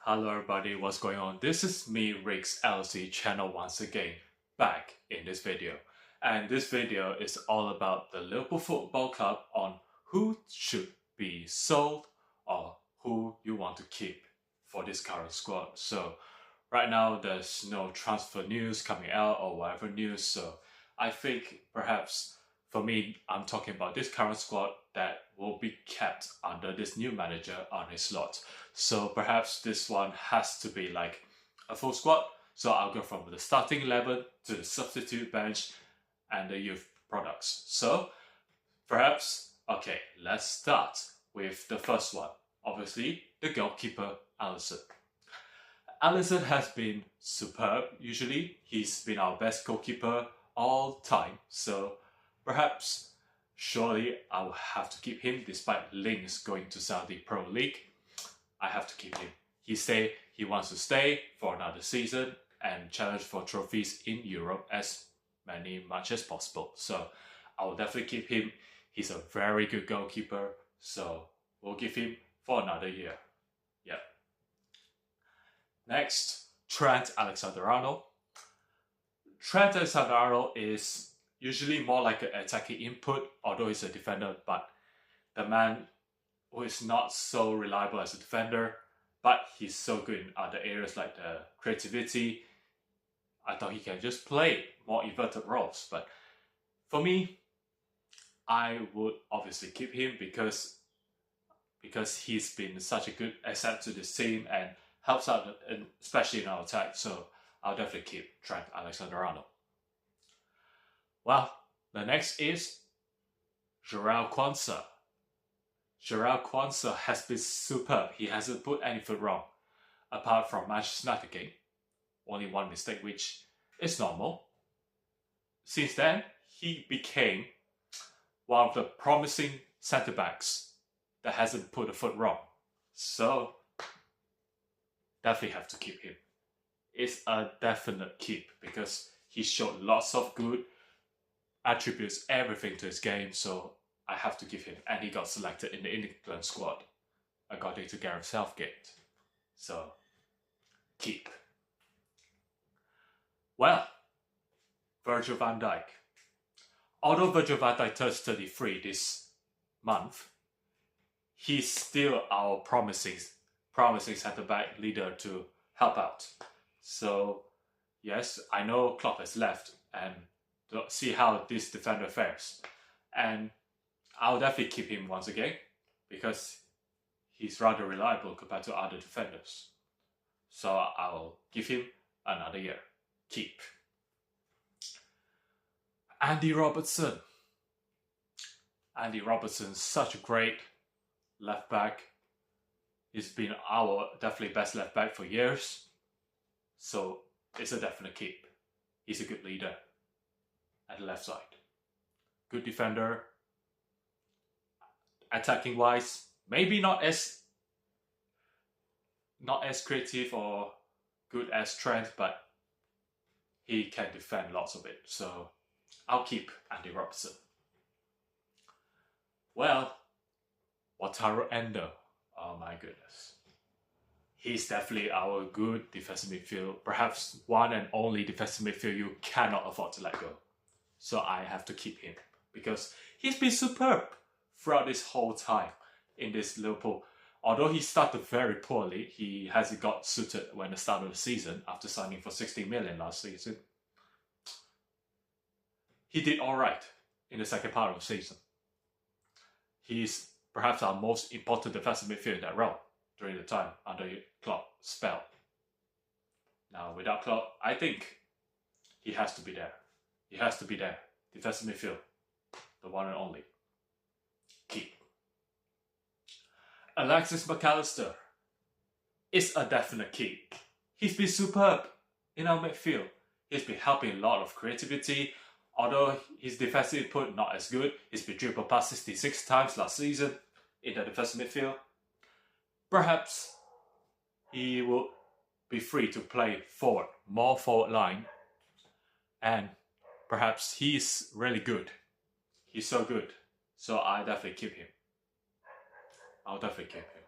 Hello everybody, what's going on? This is me, Rick's LC channel once again, back in this video. And this video is all about the Liverpool Football Club on who should be sold or who you want to keep for this current squad. So right now there's no transfer news coming out or whatever news, so I think perhaps for me, I'm talking about this current squad that will be kept under this new manager on his slot. So perhaps this one has to be like a full squad. So I'll go from the starting 11 to the substitute bench and the youth products. So perhaps, okay, let's start with the first one. Obviously, the goalkeeper, Alisson. Alisson has been superb. Usually, he's been our best goalkeeper all time. So perhaps, surely I will have to keep him despite links going to Saudi Pro League. I have to keep him. He wants to stay for another season and challenge for trophies in Europe as much as possible. So I will definitely keep him. He's a very good goalkeeper, so we'll give him for another year. Yeah. Next, Trent Alexander-Arnold. Trent Alexander-Arnold is usually more like an attacking input, although he's a defender, but the man who is not so reliable as a defender, but he's so good in other areas like the creativity. I thought he can just play more inverted roles, but for me, I would obviously keep him because he's been such a good asset to this team and helps out, especially in our attack. So I'll definitely keep Trent Alexander-Arnold. Well, the next is João Quansah. João Quansah has been superb. He hasn't put anything wrong, apart from Manchester United game. Only one mistake, which is normal. Since then, he became one of the promising centre-backs that hasn't put a foot wrong. So, definitely have to keep him. It's a definite keep because he showed lots of good attributes, everything to his game, so I have to give him, and he got selected in the England squad according to Gareth Southgate. So, keep. Well, Virgil van Dijk. Although Virgil van Dijk turns 33 this month, he's still our promising centre-back leader to help out. So, yes, I know Klopp has left, and to see how this defender fares. And I'll definitely keep him once again because he's rather reliable compared to other defenders. So I'll give him another year. Keep. Andy Robertson. Andy Robertson's such a great left back. He's been our definitely best left back for years. So it's a definite keep. He's a good leader at the left side. Good defender. Attacking wise, maybe not as creative or good as Trent, but he can defend lots of it. So I'll keep Andy Robertson. Well, Wataru Endo. Oh my goodness. He's definitely our good defensive midfield, perhaps one and only defensive midfield you cannot afford to let go. So I have to keep him because he's been superb throughout this whole time in this Liverpool. Although he started very poorly, he hasn't got suited when the start of the season after signing for 16 million last season. He did alright in the second part of the season. He's perhaps our most important defensive midfielder in that role during the time under Klopp's spell. Now, without Klopp, I think he has to be there. He has to be there. Defensive midfield, the one and only. Keep. Alexis McAllister is a definite keep. He's been superb in our midfield. He's been helping a lot of creativity. Although his defensive input not as good, he's been dribbled past 66 times last season in the defensive midfield. Perhaps he will be free to play forward, more forward line, and perhaps he's really good. He's so good. So I definitely keep him. I'll definitely keep him.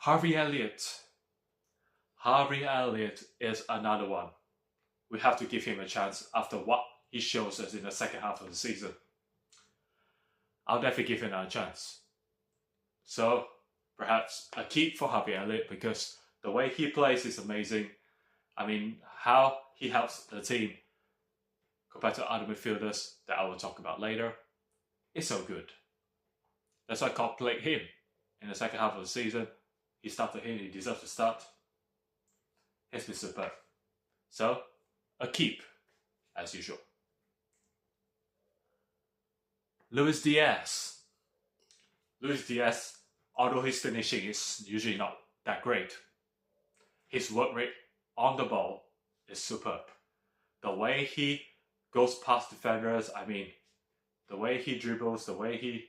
Harvey Elliott. Harvey Elliott is another one. We have to give him a chance after what he shows us in the second half of the season. I'll definitely give him a chance. So, perhaps a keep for Harvey Elliott because the way he plays is amazing. I mean, how he helps the team compared to other midfielders that I will talk about later is so good. That's why I played him in the second half of the season. He started him, he deserves to start. He's been superb. So, a keep, as usual. Luis Diaz. Luis Diaz, although his finishing is usually not that great, his work rate on the ball is superb. The way he goes past defenders, I mean, the way he dribbles, the way he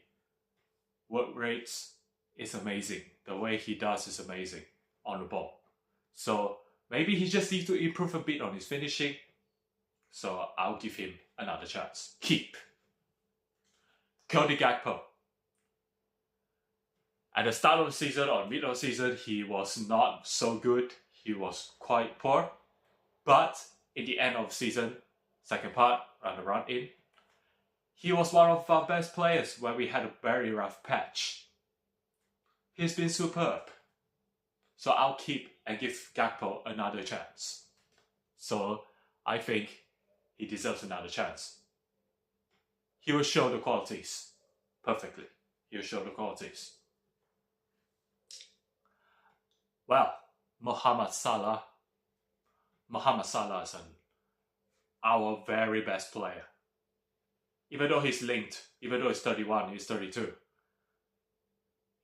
work rates is amazing. The way he does is amazing on the ball. So maybe he just needs to improve a bit on his finishing. So I'll give him another chance. Keep. Cody Gakpo. At the start of the season or mid of the season, he was not so good. He was quite poor. But in the end of the season, second part, on the run in, he was one of our best players when we had a very rough patch. He's been superb. So I'll keep and give Gakpo another chance. So I think he deserves another chance. He will show the qualities perfectly. He will show the qualities. Well, Mohamed Salah. Mohamed Salah is our very best player. Even though he's linked, even though he's 31, he's 32,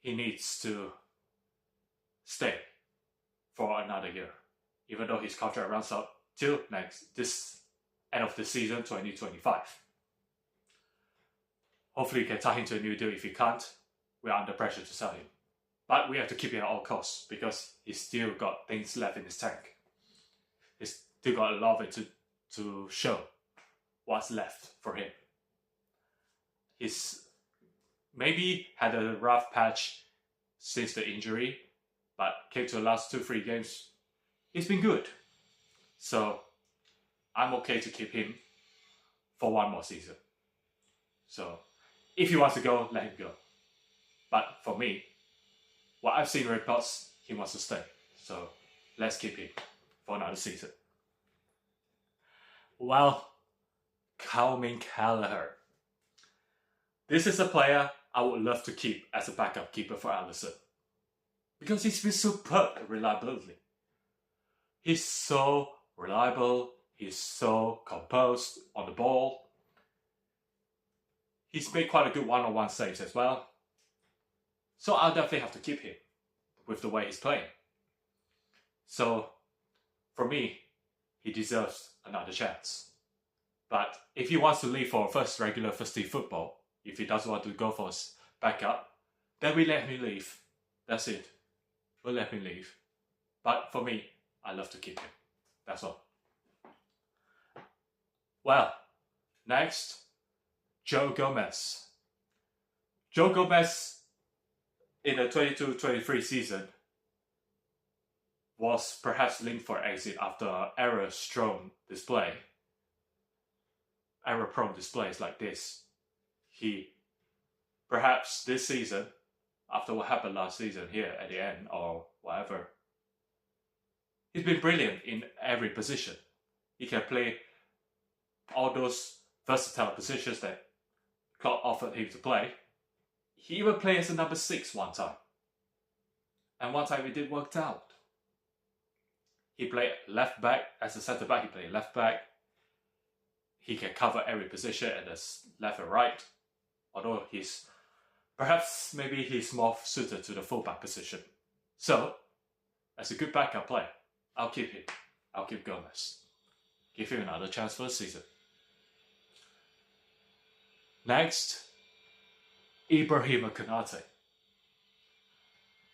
he needs to stay for another year. Even though his contract runs out till this end of the season, 2025. Hopefully we can tie him to a new deal. If he can't, we're under pressure to sell him. But we have to keep him at all costs because he's still got things left in his tank. He's still got a lot of it to show what's left for him. He's maybe had a rough patch since the injury, but came to the last 2-3 games. He's been good. So I'm okay to keep him for one more season. So if he wants to go, let him go. But for me, what I've seen reports, he wants to stay. So let's keep him for another season. Well, Calvin Kelleher. This is a player I would love to keep as a backup keeper for Alisson. Because he's been superb reliability. He's so reliable. He's so composed on the ball. He's made quite a good one-on-one saves as well. So I'll definitely have to keep him with the way he's playing. So for me, he deserves another chance. But if he wants to leave for regular first team football, if he doesn't want to go for his backup, then we let him leave. That's it. We'll let him leave. But for me, I love to keep him. That's all. Well, next, Joe Gomez. Joe Gomez in the 22-23 season was perhaps linked for exit after error-prone displays like this. He, perhaps this season, after what happened last season here at the end or whatever, he's been brilliant in every position. He can play all those versatile positions that Klopp offered him to play. He even played as a number 6 one time. And one time it did work out. He played left back, as a centre back he played left back. He can cover every position at the left and right. Although maybe he's more suited to the fullback position. So, as a good backup player, I'll keep him. I'll keep Gomez. Give him another chance for the season. Next, Ibrahima Konate.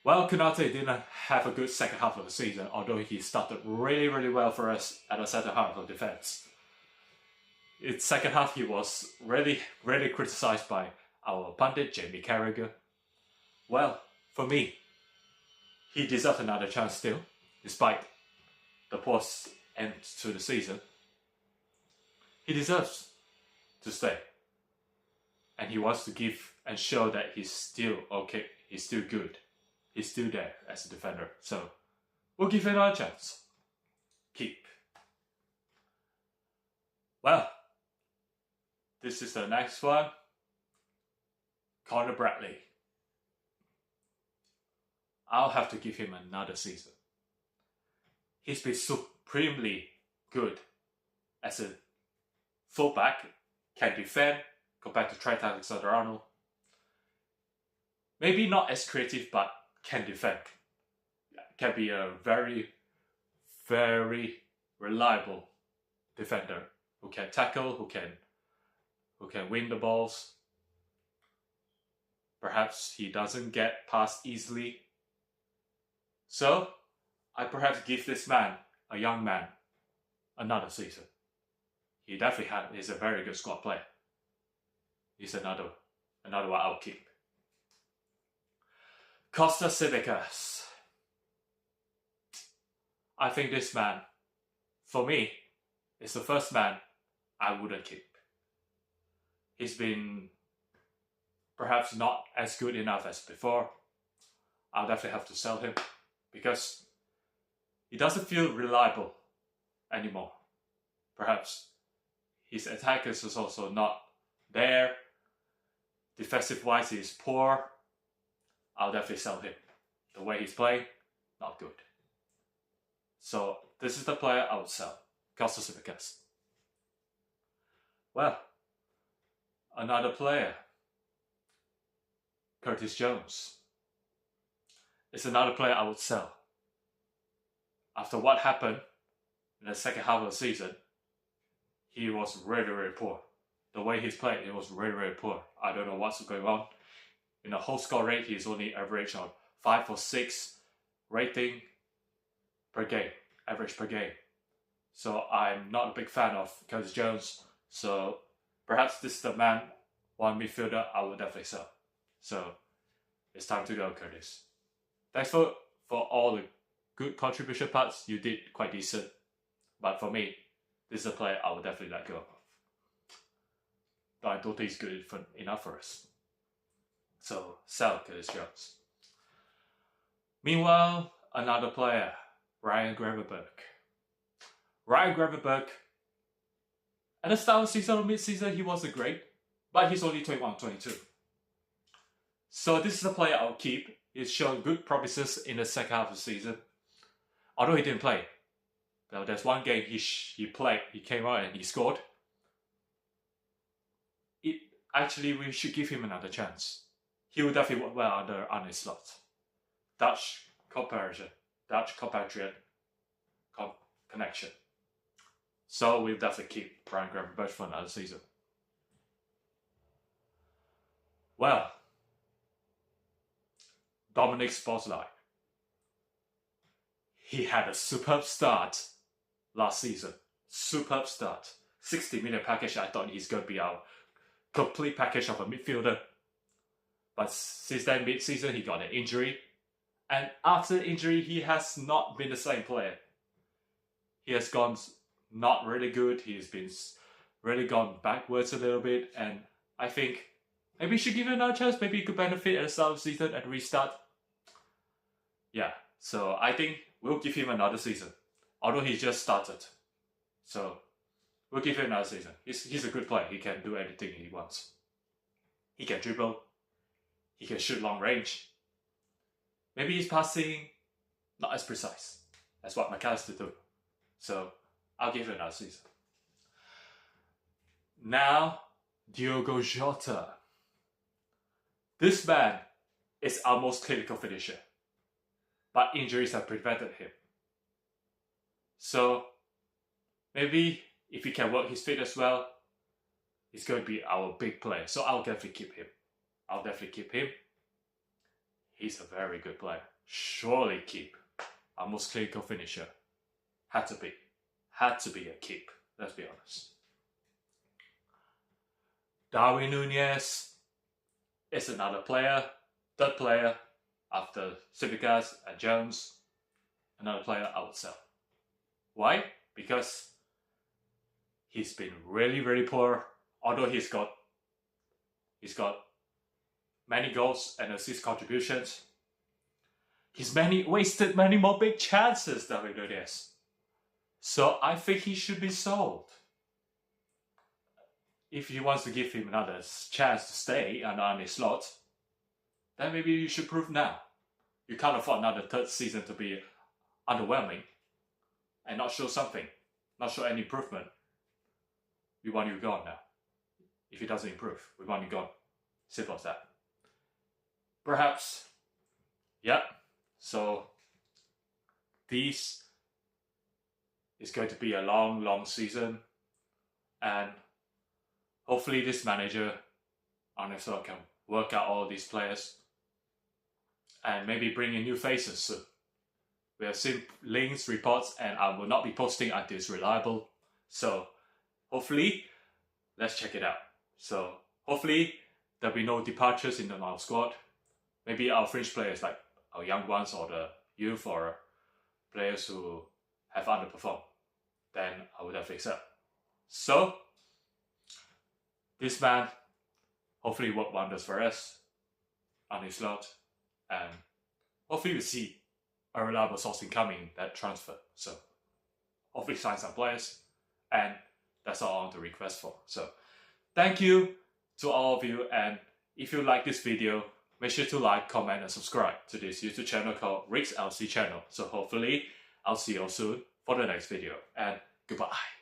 Well, Konate didn't have a good second half of the season, although he started really, really well for us at the centre half of defence. In the second half, he was really, really criticised by our pundit, Jamie Carragher. Well, for me, he deserves another chance still, despite the poor end to the season. He deserves to stay. And he wants to give and show that he's still okay, he's still good, he's still there as a defender. So we'll give him another chance. Keep. Well, this is the next one. Connor Bradley. I'll have to give him another season. He's been supremely good as a fullback, can defend compared to Trent Alexander-Arnold. Maybe not as creative, but can defend. Can be a very, very reliable defender who can tackle, who can win the balls. Perhaps he doesn't get past easily. So, I perhaps give this man, a young man, another season. He definitely is a very good squad player. He's another one I'll keep. Costa Civicas. I think this man, for me, is the first man I wouldn't keep. He's been perhaps not as good enough as before. I'll definitely have to sell him because he doesn't feel reliable anymore. Perhaps his attackers is also not there. Defensive wise, he's poor. I'll definitely sell him. The way he's playing, not good. So this is the player I would sell. Costa Civicas. Well, another player, Curtis Jones, is another player I would sell. After what happened in the second half of the season, he was really, really poor. The way he's played, it was really, really poor. I don't know what's going on. In the whole score rate, he's only average on 5 or 6 rating per game, average per game. So I'm not a big fan of Curtis Jones. So perhaps this is the man, one midfielder I would definitely sell. So it's time to go, Curtis. Thanks for all the good contribution parts. You did quite decent. But for me, this is a player I would definitely let go of. But I don't think he's good enough for us. So sell Curtis Jones. Meanwhile, another player, Ryan Gravenberch. Ryan Gravenberch, at the start of the season or mid-season, he wasn't great, but he's only 21, 22. So this is a player I'll keep. He's shown good promises in the second half of the season. Although he didn't play. Now there's one game he played, he came out and he scored. Actually, we should give him another chance. He will definitely work well under Arne's slot. Dutch compatriot connection. So we'll definitely keep Ryan Gravenberch for another season. Well, Dominic Szoboszlai. He had a superb start last season. Superb start. 60 million package. I thought he's going to be our complete package of a midfielder. But since then, mid-season, he got an injury. And after the injury, he has not been the same player. He has gone not really good. He's been really gone backwards a little bit. And I think maybe we should give him another chance. Maybe he could benefit at the start of the season and restart. Yeah, so I think we'll give him another season. Although he just started. So we'll give him another season. He's a good player. He can do anything he wants. He can dribble. He can shoot long range. Maybe his passing not as precise as what McAllister do. So I'll give him another season. Now, Diogo Jota. This man is our most clinical finisher. But injuries have prevented him. So maybe if he can work his feet as well, he's going to be our big player. So I'll definitely keep him. He's a very good player. Surely keep. Our most clinical finisher. Had to be a keep. Let's be honest. Darwin Núñez is another player. Third player. after Simicast and Jones, another player I would sell. Why? Because he's been really poor. Although he's got many goals and assist contributions, he's wasted many more big chances than we do this. So I think he should be sold. If he wants to give him another chance to stay and earn his slot, then maybe you should prove now. You can't afford another third season to be underwhelming and not show something, not show any improvement. We want you gone now. If he doesn't improve, we want you gone. Simple as that. Perhaps, yeah. So this is going to be a long season, and hopefully this manager, Arne, can work out all these players and maybe bring in new faces soon. We have seen links, reports, and I will not be posting until it's reliable. So hopefully, let's check it out. So hopefully there'll be no departures in our squad. Maybe our fringe players, like our young ones or the youth or players who have underperformed, then I would definitely accept. So this man hopefully work wonders for us on his slot, and hopefully we see a reliable sourcing coming that transfer. So hopefully sign some players, and that's all I want to request for. So thank you to all of you, and if you like this video, make sure to like, comment, and subscribe to this YouTube channel called Rick's LC channel. So hopefully I'll see you all soon for the next video, and goodbye.